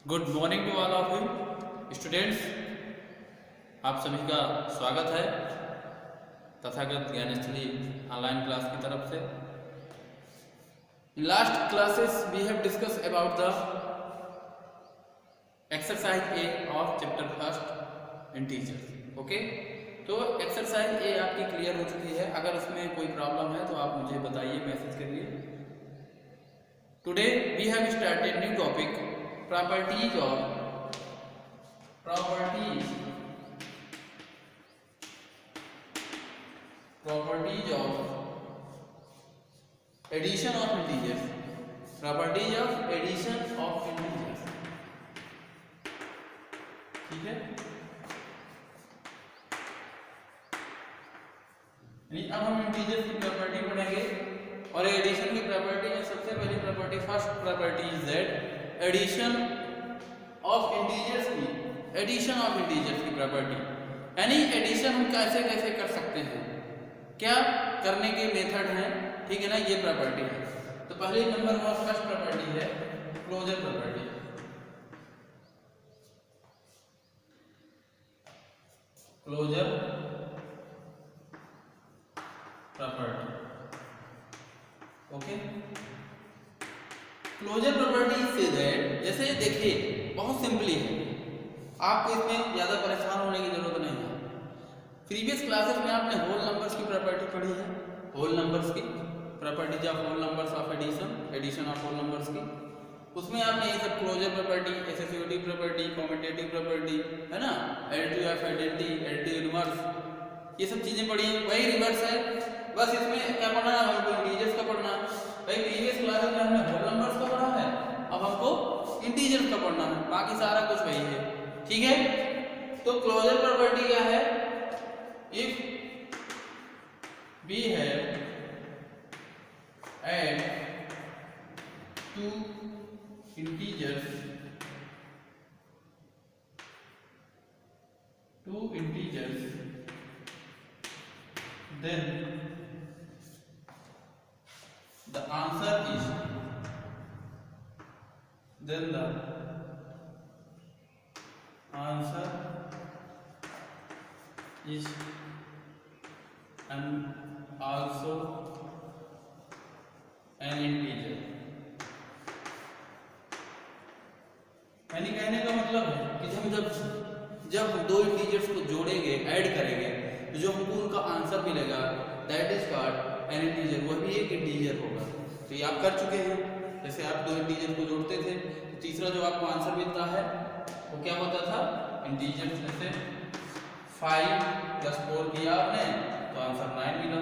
Good morning to all of you students. आप सभी का स्वागत है तथागत ज्ञानस्थली ऑनलाइन क्लास की तरफ से। Last classes we have discuss about the exercise A of chapter first integer. Okay, तो एक्सरसाइज ए आपकी क्लियर हो चुकी है। अगर उसमें कोई प्रॉब्लम है तो आप मुझे बताइए, मैसेज करिए। Today we have started new topic properties of addition of integers, properties of addition of integers। ठीक है, अब हम इंटीजर्स की प्रॉपर्टी पढ़ेंगे और एडिशन की प्रॉपर्टी में सबसे पहली property, first property is that addition of integers की प्रॉपर्टी, यानी एडिशन हम कैसे कैसे कर सकते हैं, क्या करने के मेथड हैं, ठीक है ना, ये प्रॉपर्टी है। तो पहले नंबर वन फर्स्ट प्रॉपर्टी है closure property. Closure property, okay. Closure property say that, जैसे देखिए बहुत सिंपली है, आपको इसमें ज़्यादा परेशान होने की जरूरत नहीं है। प्रीवियस क्लासेस में आपने होल नंबर्स की प्रॉपर्टी पढ़ी है, होल नंबर्स की properties of whole numbers of addition of whole numbers की। उसमें आपने ये सब closure property, associative property, commutative property, है ना, additive of identity, additive inverse, ये सब चीज़ें पढ़ी हैं। वही रिवर्स है, बस इसमें क्या पढ़ना है हमको, इंटीजर्स का पढ़ना है। भाई प्रीवियस क्लासेस में हमने होल नंबर्स का पढ़ा है, अब हमको इंटीजर्स का पढ़ना है, बाकी सारा कुछ वही है, ठीक है। तो क्लोजर प्रॉपर्टी क्या है, if we have add two integers then the answer is and also an integer। यानी कहने का मतलब है कि हम जब हम दो इंटीजर्स को जोड़ेंगे, ऐड करेंगे, तो जो हमको उनका आंसर मिलेगा that is called an integer, वह भी एक इंटीजर होगा। तो ये आप कर चुके हैं, जैसे आप दो इंटीजर को जोड़ते थे तो तीसरा जो आपको आंसर मिलता है वो क्या होता था, इंटीजर। जैसे 5 + 4 किया आपने तो आंसर 9 मिला,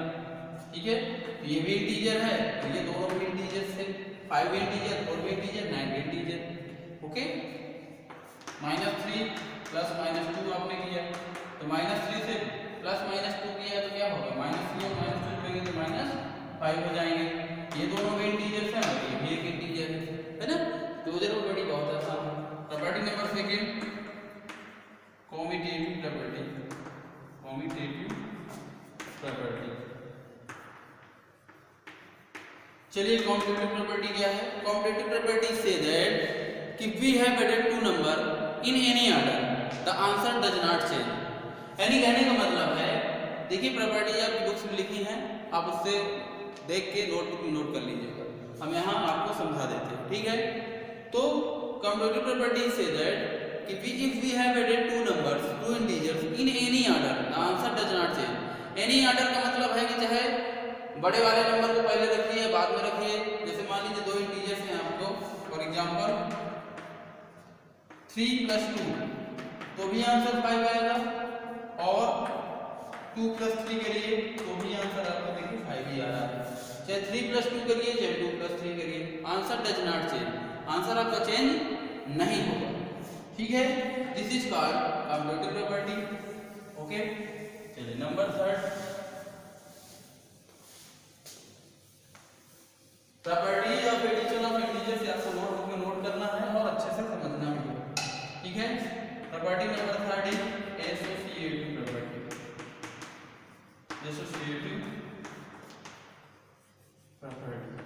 ठीक है। तो ये भी इंटीजर है, तो ये दोनों भी इंटीजर थे, 5 भी इंटीजर, 4 भी इंटीजर, 9 भी इंटीजर, ओके। -3 + -2 आपने किया तो -3 से +-2 किया तो क्या होगा, -3 और -2 जोड़ेंगे तो -5 हो जाएंगे। ये दोनों भी इंटीजर्स हैं और ये भी एक इंटीजर है ना। क्लोजर प्रॉपर्टी बहुत आसान है। Property number second, commutative property. चलिए कॉम्यूटेटिव प्रॉपर्टी क्या है। कॉम्यूटेटिव प्रॉपर्टी से दैट कि we have added two number in any order the answer does not change. यानी कहने का मतलब है, देखिए प्रॉपर्टी आप बुक्स में लिखी हैं, आप उससे देख के नोटबुक में नोट कर लीजिएगा, हम यहाँ आपको समझा देते हैं, ठीक है। तो कॉम्यूटेटिव प्रॉपर्टी से दैट कि if we have added two numbers, two integers in any order the answer does not change. Any order का मतलब है कि चाहे बड़े वाले नंबर को पहले रखिए, बाद में रखिए। जैसे मान लीजिए दो इंटीजर्स हैं आपको, फॉर एग्जांपल 3 + 2 तो भी आंसर 5 आएगा, और 2 + 3 करिए तो भी आंसर आपको देखिए 5 ही आ रहा है। चाहे 3 + 2 करिए, चाहे 2 + 3 करिए, answer does not change, answer आपका चेंज नहीं होगा, ठीक है। This is called commutative property, okay. चलिए number third, property of addition of integers. आपको नोटबुक में नोट करना है और अच्छे से समझना भी है, ठीक है। Property number third is associative property.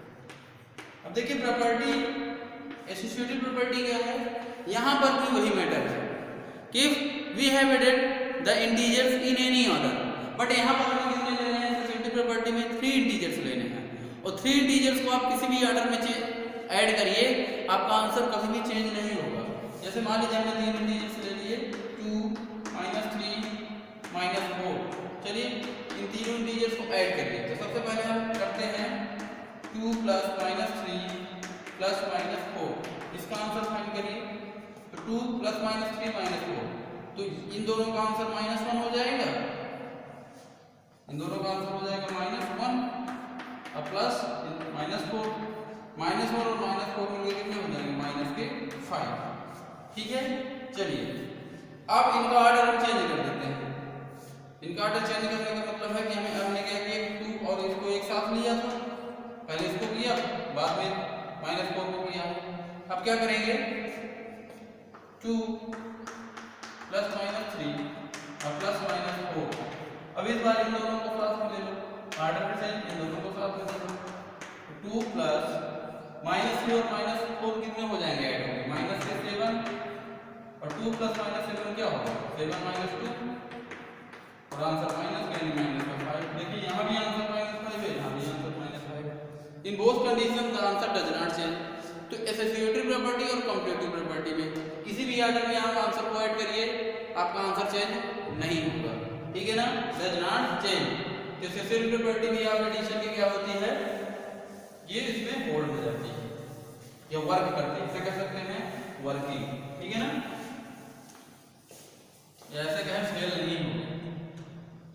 अब देखिए प्रॉपर्टी एसोसिएटिव प्रॉपर्टी क्या है, यहाँ पर भी वही मैटर है कि we have added the integers in any order, but यहाँ पर हमें कितने लेने हैं, एसोसिएटिव प्रॉपर्टी में 3 इंटीजर्स लेने हैं, और 3 इंटीजर्स को आप किसी भी ऑर्डर में ऐड करिए, आपका आंसर कभी भी चेंज नहीं होगा। जैसे मान लीजिए हमने 3 इंटीजर्स ले लिए, 2 -3 -4, चलिए इन तीनों इंटीजर्स को ऐड करिए। तो सबसे पहले हम करते हैं 2 + -3 + -4, इसका आंसर फाइंड करिए। तो 2 + -3 -4, तो इन दोनों का आंसर -1 हो जाएगा, इन दोनों का आंसर हो जाएगा -1 और प्लस -4, -1 और -4 मिलकर कितने हो जाएंगे, -5, ठीक है। चलिए अब इनका ऑर्डर हम चेंज कर देते हैं। इनका ऑर्डर चेंज करने का मतलब है कि हमने क्या किया, 2 और इसको एक साथ लिया था, पहले इसको किया, बाद में -4 को किया। अब क्या करेंगे, 2 + -3 और +-4, अब इस बार इन दोनों को साथ में ले लो, ऑर्डर चेंज, इन दोनों को साथ में ले लो। 2 + -3 और -4 कितने हो जाएंगे, ऐड होंगे, -7 और 2 + -7 क्या होगा, 7 - 2 और आंसर -5। देखिए यहाँ भी आंसर -5 है, यहाँ भी answer -5। In both condition the answer does not change. तो एसोसिएटिव प्रॉपर्टी और कॉम्पिटिटिव प्रॉपर्टी में किसी भी ऑर्डर में आप आंसर को ऐड करिए, आपका आंसर चेंज नहीं होगा, ठीक है ना, डज नॉट चेंज। तो एसोसिएटिव प्रॉपर्टी में आप एडिशन की क्या होती है, ये इसमें होल्ड हो जाती है या वर्क करती है, इसे कह सकते हैं वर्किंग, ठीक है ना, ऐसे कहें फेल नहीं होगी,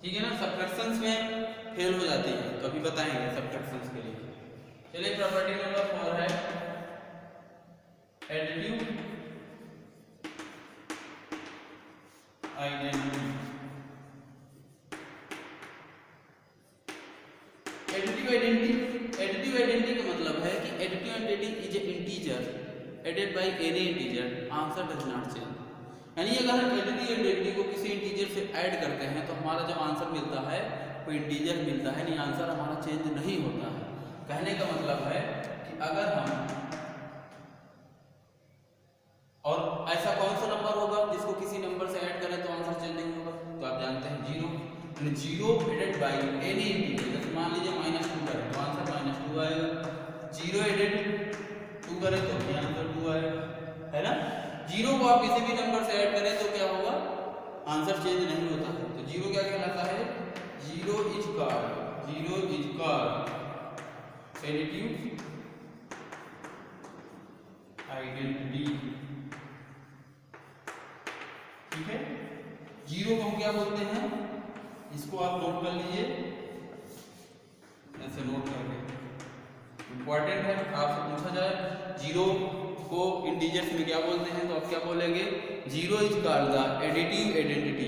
ठीक है ना। सब्ट्रैक्शंस में फेल हो जाती है, तो अभी बताएंगे सब्ट्रैक्शंस के लिए। चलिए प्रॉपर्टी नंबर 4 है एडिटिव आइडेंटिटी। एडिटिव आइडेंटिटी का मतलब है कि additive identity is a integer added by any integer, answer does not change. यानी अगर हम एडिटिव आइडेंटिटी को किसी इंटीजर से ऐड करते हैं तो हमारा जो आंसर मिलता है वो इंटीजर मिलता है, नहीं आंसर हमारा चेंज नहीं होता है। कहने का मतलब है कि अगर हम, और ऐसा कौन सा नंबर होगा जिसको किसी नंबर से ऐड करें तो आंसर चेंज नहीं होगा, तो आप जानते हैं 0, यानी 0 एडेड बाय एनी इंटीजर। जैसे मान लीजिए -2 करें तो आंसर -2 आएगा, 0 एडेड 2 करें तो भी आंसर 2 आएगा, है ना। 0 को आप किसी भी नंबर से ऐड करें तो क्या होगा, आंसर चेंज नहीं होता है। तो 0 क्या कहलाता है, 0 इज कॉल्ड एडिटिव आइडेंटिटी, ठीक है। 0 को हम क्या बोलते हैं, इसको आप नोट कर लीजिए, ऐसे नोट करके, इंपॉर्टेंट है, आपसे पूछा जाए 0 को इंटीजर्स में क्या बोलते हैं, तो आप क्या बोलेंगे, 0 is called the additive identity,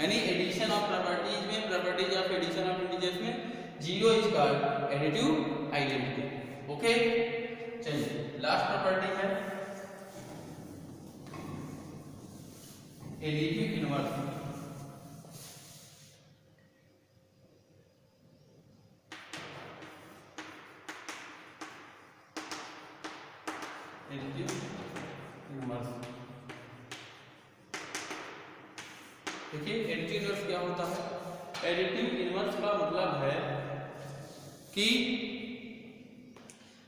यानी एडिशन ऑफ प्रॉपर्टीज में, properties of addition of integers में 0 is called additive identity. Okay, चलिए लास्ट प्रॉपर्टी है एडिटिव इनवर्स। एडिटिव इनवर्स, देखिए एडिटिव इनवर्स क्या होता है। एडिटिव इनवर्स का मतलब है कि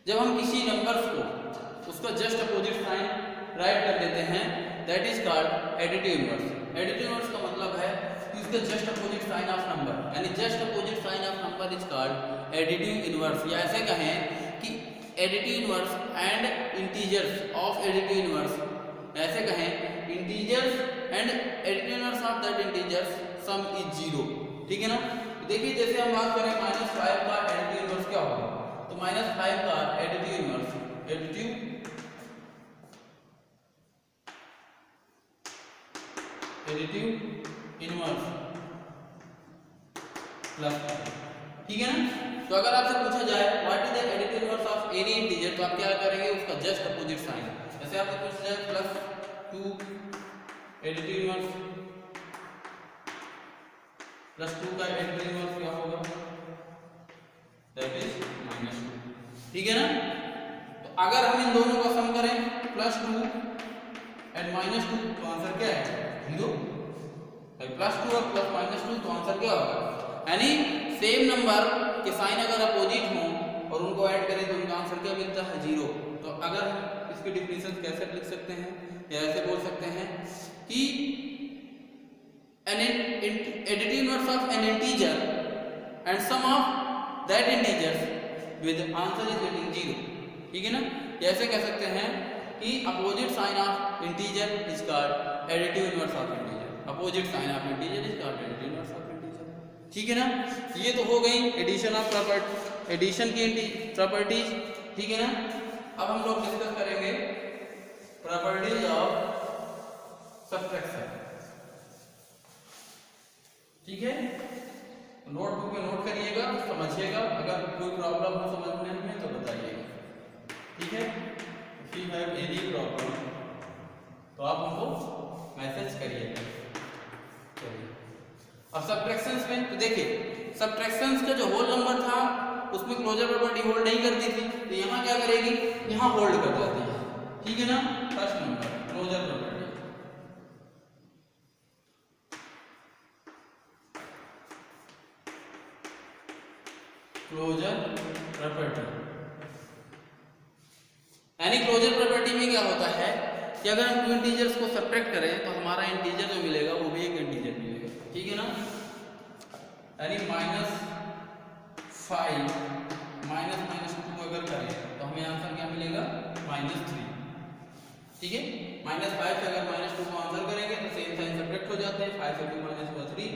जब हम किसी नंबर्स को उसका जस्ट अपोजिट साइन राइट कर देते हैं, that is called additive inverse. Additive inverse का मतलब है कि उसका just opposite sign of number, यानी just opposite sign of number is called additive inverse. या ऐसे कहें कि additive inverse and integers of additive inverse, ऐसे कहें integers and additive inverse of that integers sum is 0, ठीक है ना। देखिए जैसे हम बात करें -5 का एडिटिव इनवर्स क्या होगा, तो -5 का additive inverse, additive inverse plus, ठीक है ना। तो अगर आपसे पूछा जाए what is the additive inverse of any integer, तो आप क्या करेंगे, उसका जस्ट अपोजिट साइन। जैसे आपसे पूछा जाए +2 एडिटिव इनवर्स, +2 का एडिटिव इनवर्स क्या होगा, दैट इज -2, ठीक है ना। तो अगर हम इन दोनों का सम करें +2 एंड -2 तो आंसर क्या है 0। +2 और +-2 तो आंसर क्या होगा, यानी सेम नंबर के साइन अगर अपोजिट हों और उनको ऐड करें तो उनका आंसर क्या मिलता है 0। तो अगर हम इसकी डिफिनेशन कैसे लिख सकते हैं या ऐसे बोल सकते हैं कि an additive inverse of an integer and sum of that integers with answer is getting 0, ठीक है ना। ऐसे कह सकते हैं कि opposite sign of integer is called additive inverse of integer, opposite sign of integer is called additive inverse of integer, ठीक है ना। ये तो हो गई एडिशन ऑफ प्रॉपर्टी, एडिशन की प्रॉपर्टीज, ठीक है ना। अब हम लोग डिस्कस करेंगे प्रॉपर्टीज ऑफ सब्ट्रैक्शन, ठीक है। नोटबुक में नोट करिएगा, समझिएगा, अगर कोई प्रॉब्लम हो समझने में तो बताइएगा, ठीक है। If you have any problem तो आप हमको मैसेज करिएगा। चलिए अब सब्ट्रैक्शंस में तो देखिए सब्ट्रैक्शंस का जो होल नंबर था उसमें क्लोजर प्रॉपर्टी होल्ड नहीं करती थी, तो यहाँ क्या करेगी, यहाँ होल्ड कर जाती है, ठीक है ना। First number closure property, closure property यानी क्लोजर प्रॉपर्टी में क्या होता है कि अगर हम 2 इंटीजर्स को सब्ट्रैक्ट करें तो हमारा इंटीजर जो मिलेगा वो भी एक इंटीजर मिलेगा, ठीक है ना। यानी -5 -2 अगर करें तो हमें आंसर क्या मिलेगा -3, ठीक है। -5 से अगर -2 को आंसर करेंगे तो सेम साइन सब्ट्रैक्ट हो जाते हैं, 5 से 2 -2 3,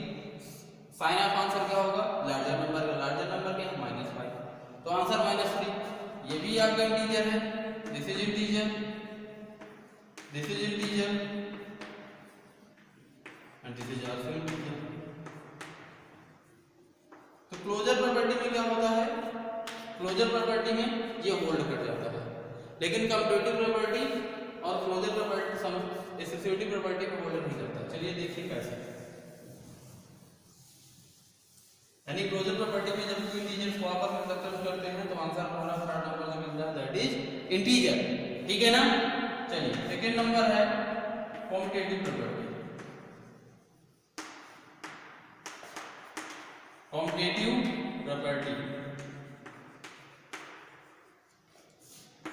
साइन ऑफ आंसर क्या होगा, लार्जर नंबर का लार्जर नंबर क्या है -5, तो आंसर -3। ये भी आपका इंटीजर है, this is integer, this is integer and this is also integer. तो क्लोजर प्रॉपर्टी में क्या होता है, क्लोजर प्रॉपर्टी में ये होल्ड कर जाता है, लेकिन कम्यूटेटिव प्रॉपर्टी और क्लोजर प्रॉपर्टी एसोसिएटिव प्रॉपर्टी में होल्ड नहीं करता। चलिए देखिए कैसे, यानी क्लोजर प्रॉपर्टी में जब 2 इंटीजर्स को आपस में सब्ट्रैक्ट करते हैं तो आंसर हमारा थर्ड नंबर जो मिलता है दैट इज इंटीजर, ठीक है ना। चलिए सेकंड नंबर है commutative property, commutative property,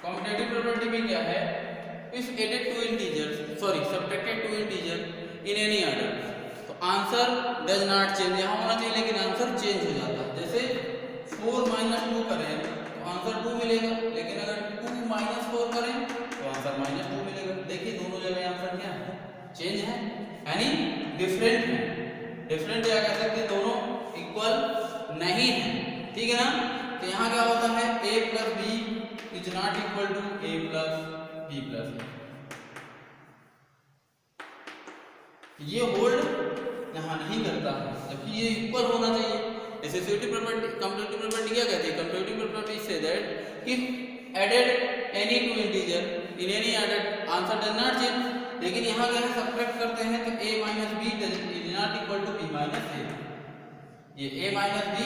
commutative property में क्या है, if added 2 integers subtracted 2 integer in any order तो आंसर डज नॉट चेंज, यहाँ होना चाहिए लेकिन आंसर चेंज हो जाता है। जैसे 4 - 2 करें तो आंसर 2 मिलेगा, लेकिन अगर 2 - 4 करें तो आंसर -2 मिलेगा। देखिए दोनों जगह आंसर क्या है, चेंज है, यानी डिफरेंट है, डिफरेंट या कह सकते दोनों इक्वल नहीं है, ठीक है ना। तो यहाँ क्या होता है a + b is not equal to a + b + ये होल्ड यहाँ नहीं करता है, जबकि ये इक्वल होना चाहिए। एसोसिएटिव प्रॉपर्टी कम्यूटेटिव प्रॉपर्टी क्या कहती है, commutative property say that if added any 2 integer in any order answer does not change, लेकिन यहाँ क्या है सब्ट्रैक्ट करते हैं तो a - b is not equal to b - a, ये a - b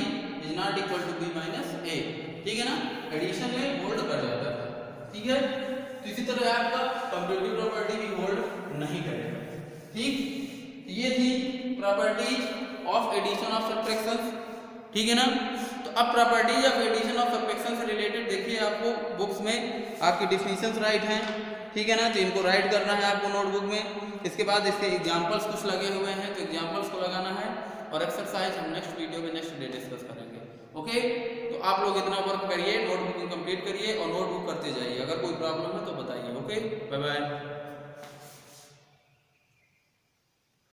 is not equal to b - a, ठीक है ना। एडिशन में होल्ड कर जाता है, ठीक है। तो इसी तरह आपका कम्यूटेटिव प्रॉपर्टी भी होल्ड नहीं करेगा, ठीक। ये थी properties of addition of subtraction, ठीक है ना। तो अब properties of addition of subtraction से रिलेटेड देखिए आपको बुक्स में आपकी डिफिनीशंस राइट हैं, ठीक है ना। तो इनको राइट करना है आपको नोटबुक में, इसके बाद इसके एग्जांपल्स कुछ लगे हुए हैं तो एग्जांपल्स को लगाना है, और एक्सरसाइज हम नेक्स्ट वीडियो में नेक्स्ट डे डिस्कस करेंगे, ओके। तो आप लोग इतना वर्क करिए, नोटबुक कंप्लीट करिए और नोटबुक करते जाइए, अगर कोई प्रॉब्लम है तो बताइए, ओके। Bye bye.